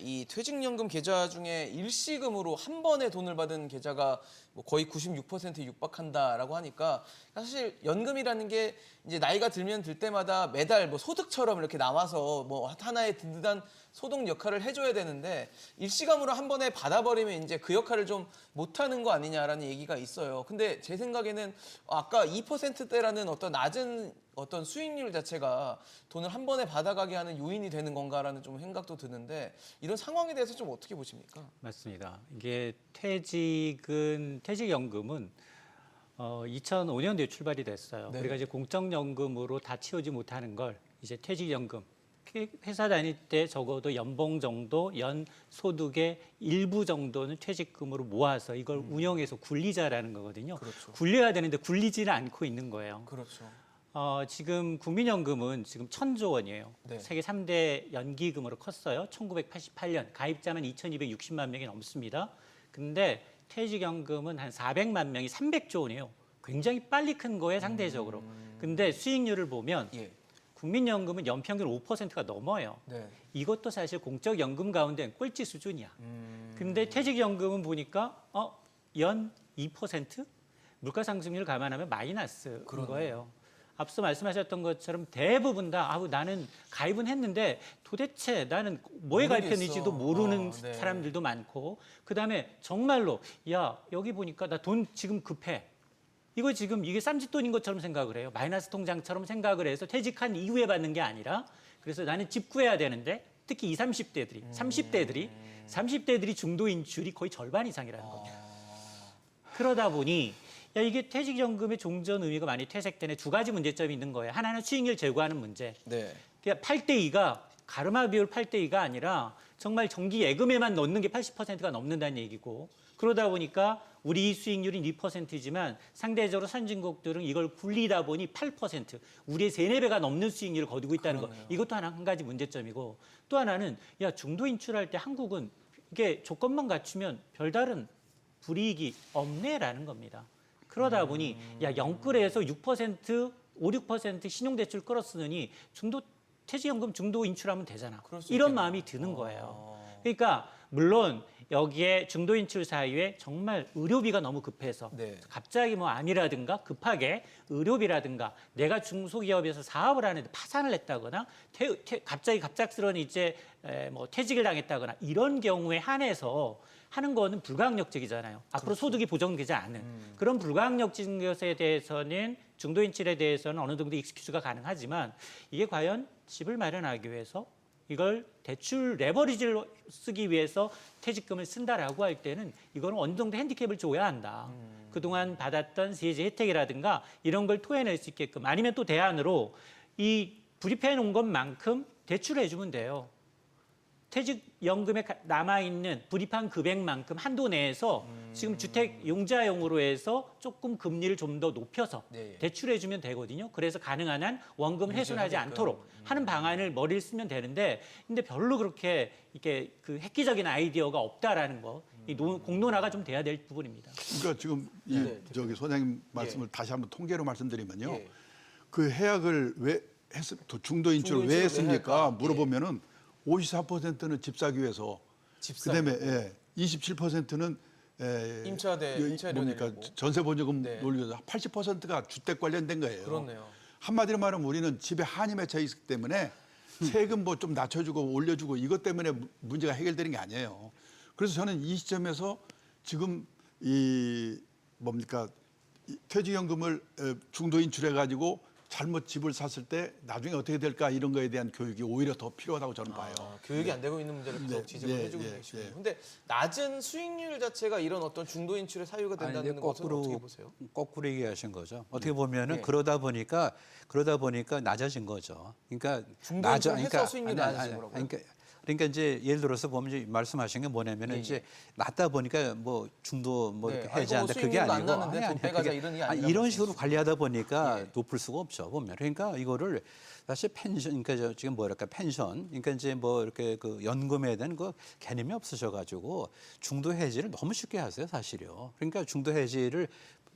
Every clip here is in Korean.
이 퇴직연금 계좌 중에 일시금으로 한 번에 돈을 받은 계좌가 뭐 거의 96%에 육박한다라고 하니까 사실 연금이라는 게 이제 나이가 들면 들 때마다 매달 뭐 소득처럼 이렇게 남아서 뭐 하나의 든든한 소득 역할을 해줘야 되는데 일시금으로 한 번에 받아버리면 이제 그 역할을 좀 못하는 거 아니냐라는 얘기가 있어요. 근데 제 생각에는 아까 2%대라는 어떤 낮은 어떤 수익률 자체가 돈을 한 번에 받아가게 하는 요인이 되는 건가라는 좀 생각도 드는데 이런 상황에 대해서 좀 어떻게 보십니까? 맞습니다. 이게 퇴직연금은 2005년도에 출발이 됐어요. 네. 우리가 이제 공적연금으로 다 채우지 못하는 걸 이제 퇴직연금, 회사 다닐 때 적어도 연봉 정도, 연 소득의 일부 정도는 퇴직금으로 모아서 이걸 운영해서 굴리자라는 거거든요. 그렇죠. 굴려야 되는데 굴리지는 않고 있는 거예요. 그렇죠. 지금 국민연금은 지금 1,000조 원이에요. 네. 세계 3대 연기금으로 컸어요. 1988년 가입자만 2,260만 명이 넘습니다. 근데 퇴직연금은 한 400만 명이 300조 원이에요. 굉장히 빨리 큰 거예요, 상대적으로. 근데 수익률을 보면 예. 국민연금은 연평균 5%가 넘어요. 네. 이것도 사실 공적연금 가운데 꼴찌 수준이야. 근데 퇴직연금은 보니까 연 2%? 물가상승률을 감안하면 마이너스인 그러네요. 거예요. 앞서 말씀하셨던 것처럼 대부분 다 나는 가입은 했는데 도대체 나는 뭐에 모르겠어. 가입했는지도 모르는 네. 사람들도 많고 그다음에 정말로 야 여기 보니까 나 돈 지금 급해. 이거 지금 이게 쌈짓돈인 것처럼 생각을 해요. 마이너스 통장처럼 생각을 해서 퇴직한 이후에 받는 게 아니라 그래서 나는 집 구해야 되는데 특히 20, 30대들이 30대들이 중도 인출이 거의 절반 이상이라는 겁니다. 그러다 보니 야 이게 퇴직연금의 종전 의미가 많이 퇴색되네. 두 가지 문제점이 있는 거예요. 하나는 수익률 제고하는 문제. 네. 그러니까 8대2가 가르마 비율 8대2가 아니라 정말 정기 예금에만 넣는 게 80%가 넘는다는 얘기고 그러다 보니까 우리 수익률이 2%지만 상대적으로 선진국들은 이걸 굴리다 보니 8%, 우리의 3, 4배가 넘는 수익률을 거두고 있다는 거. 이것도 한 가지 문제점이고 또 하나는 야 중도 인출할 때 한국은 이게 조건만 갖추면 별다른 불이익이 없네라는 겁니다. 그러다 보니 야 영끌에서 6%, 5, 6% 신용대출 끌어쓰느니 퇴직연금 중도 인출하면 되잖아. 이런 마음이 드는 거예요. 그러니까 물론 여기에 중도 인출 사유에 정말 의료비가 너무 급해서 네. 갑자기 뭐 암이라든가 급하게 의료비라든가 내가 중소기업에서 사업을 하는데 파산을 했다거나 갑자기 갑작스러운 이제 뭐 퇴직을 당했다거나 이런 경우에 한해서 하는 거는 불가항력적이잖아요. 앞으로 소득이 보정되지 않은 그런 불가항력적인 것에 대해서는 중도 인출에 대해서는 어느 정도 익스큐즈가 가능하지만 이게 과연 집을 마련하기 위해서 이걸 대출 레버리지를 쓰기 위해서 퇴직금을 쓴다라고 할 때는 이거는 어느 정도 핸디캡을 줘야 한다. 그동안 받았던 세제 혜택이라든가 이런 걸 토해낼 수 있게끔 아니면 또 대안으로 이 불입해 놓은 것만큼 대출을 해주면 돼요. 퇴직연금에 남아있는 불입한 금액만큼 한도 내에서 지금 주택 용자용으로 해서 조금 금리를 좀 더 높여서 네. 대출해주면 되거든요. 그래서 가능한 한 원금을 훼손하지 유지하게끔. 않도록 하는 방안을 머리를 쓰면 되는데 근데 별로 그렇게 이게 그 획기적인 아이디어가 없다라는 거, 이 공론화가 좀 돼야 될 부분입니다. 그러니까 지금 저기 소장님 말씀을 예. 다시 한번 통계로 말씀드리면요. 예. 그 해약을 왜 중도 인출을 중도 왜 인출을 왜 했습니까? 할까? 물어보면은 54%는 집 사기 위해서, 집 그다음에 27%는 임차료 뭡니까 내려고. 전세 보조금 네. 놀려서 80%가 주택 관련된 거예요. 그렇네요. 한마디로 말하면 우리는 집에 한이 맺혀 있기 때문에 세금 뭐 좀 낮춰주고 올려주고 이것 때문에 문제가 해결되는 게 아니에요. 그래서 저는 이 시점에서 지금 이 뭡니까 퇴직연금을 중도 인출해 가지고 잘못 집을 샀을 때 나중에 어떻게 될까 이런 거에 대한 교육이 오히려 더 필요하다고 저는 봐요. 교육이 안 되고 있는 문제를 계속 지적을 해주고 계시군요. 근데 낮은 수익률 자체가 이런 어떤 중도 인출의 사유가 아니, 된다는 근데 것은 어떻게 보세요? 거꾸로 얘기하신 거죠. 어떻게 보면은 네. 그러다 보니까 낮아진 거죠. 그러니까 중도 인출을 해서 수익률이 낮아진 거라고요? 그러니까 이제 예를 들어서 보면 이제 말씀하신 게 뭐냐면은 이제 낮다 보니까 뭐 중도 뭐 네. 이렇게 아이고, 해제한다 그게 수익률도 안 아니고 나는데 돈 빼가자 이런 게 아니라고 이런 말씀이시죠. 식으로 관리하다 보니까 높을 수가 없죠 보면. 그러니까 이거를 사실 펜션 그러니까 지금 뭐랄까 펜션 그러니까 이제 뭐 이렇게 그 연금에 대한 그 개념이 없으셔가지고 중도 해지를 너무 쉽게 하세요 사실요. 그러니까 중도 해지를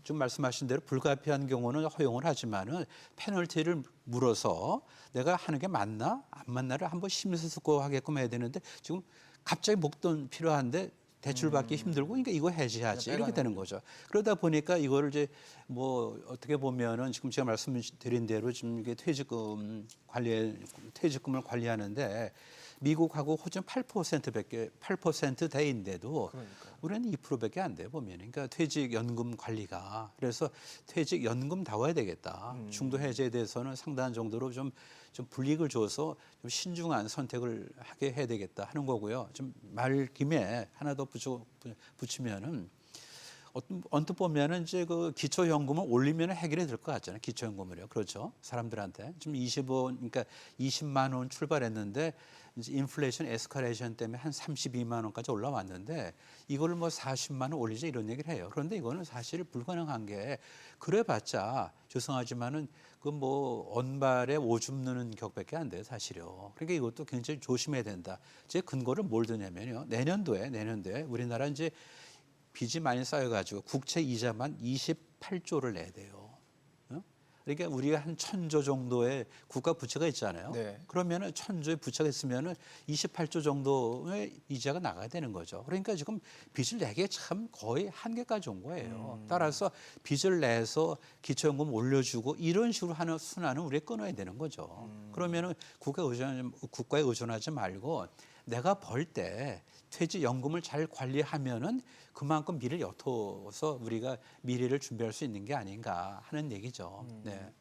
좀 말씀하신 대로 불가피한 경우는 허용을 하지만은 페널티를 물어서 내가 하는 게 맞나 안 맞나를 한번 심사숙고하게끔 해야 되는데 지금 갑자기 목돈 필요한데 대출 받기 힘들고 그러니까 이거 해지하지 이렇게 되는 거죠. 그러다 보니까 이거를 이제 뭐 어떻게 보면은 지금 제가 말씀드린 대로 지금 이게 퇴직금을 관리하는데 미국하고 호주는 8%밖에 8%대인데도 우리는 2%밖에 안 돼 보면 그러니까 퇴직연금 관리가 그래서 퇴직연금 다워야 되겠다. 중도 해제에 대해서는 상당한 정도로 좀 불이익을 줘서 좀 신중한 선택을 하게 해야 되겠다 하는 거고요. 좀 말 김에 하나 더 붙이면은 언뜻 보면은 이제 그 기초연금을 올리면 해결이 될 것 같잖아요. 기초연금을요. 그렇죠. 사람들한테 지금 그러니까 20만 원 출발했는데 이제 인플레이션 에스컬레이션 때문에 한 32만 원까지 올라왔는데 이거를 뭐 40만 원 올리자 이런 얘기를 해요. 그런데 이거는 사실 불가능한 게 그래봤자 죄송하지만은 그 뭐 언발에 오줌 누는 격밖에 안 돼요, 사실요. 그러니까 이것도 굉장히 조심해야 된다. 제 근거를 뭘 드냐면요. 내년도에 우리나라 이제 빚이 많이 쌓여가지고 국채 이자만 28조를 내야 돼요. 어? 그러니까 우리가 한 1,000조 정도의 국가 부채가 있잖아요. 네. 그러면은 1,000조의 부채가 있으면은 28조 정도의 이자가 나가야 되는 거죠. 그러니까 지금 빚을 내기에 참 거의 한계까지 온 거예요. 따라서 빚을 내서 기초연금 올려주고 이런 식으로 하는 순환은 우리가 끊어야 되는 거죠. 그러면은 국가에 의존하지 말고 내가 벌 때 퇴직연금을 잘 관리하면은 그만큼 미래를 옅어서 우리가 미래를 준비할 수 있는 게 아닌가 하는 얘기죠. 네.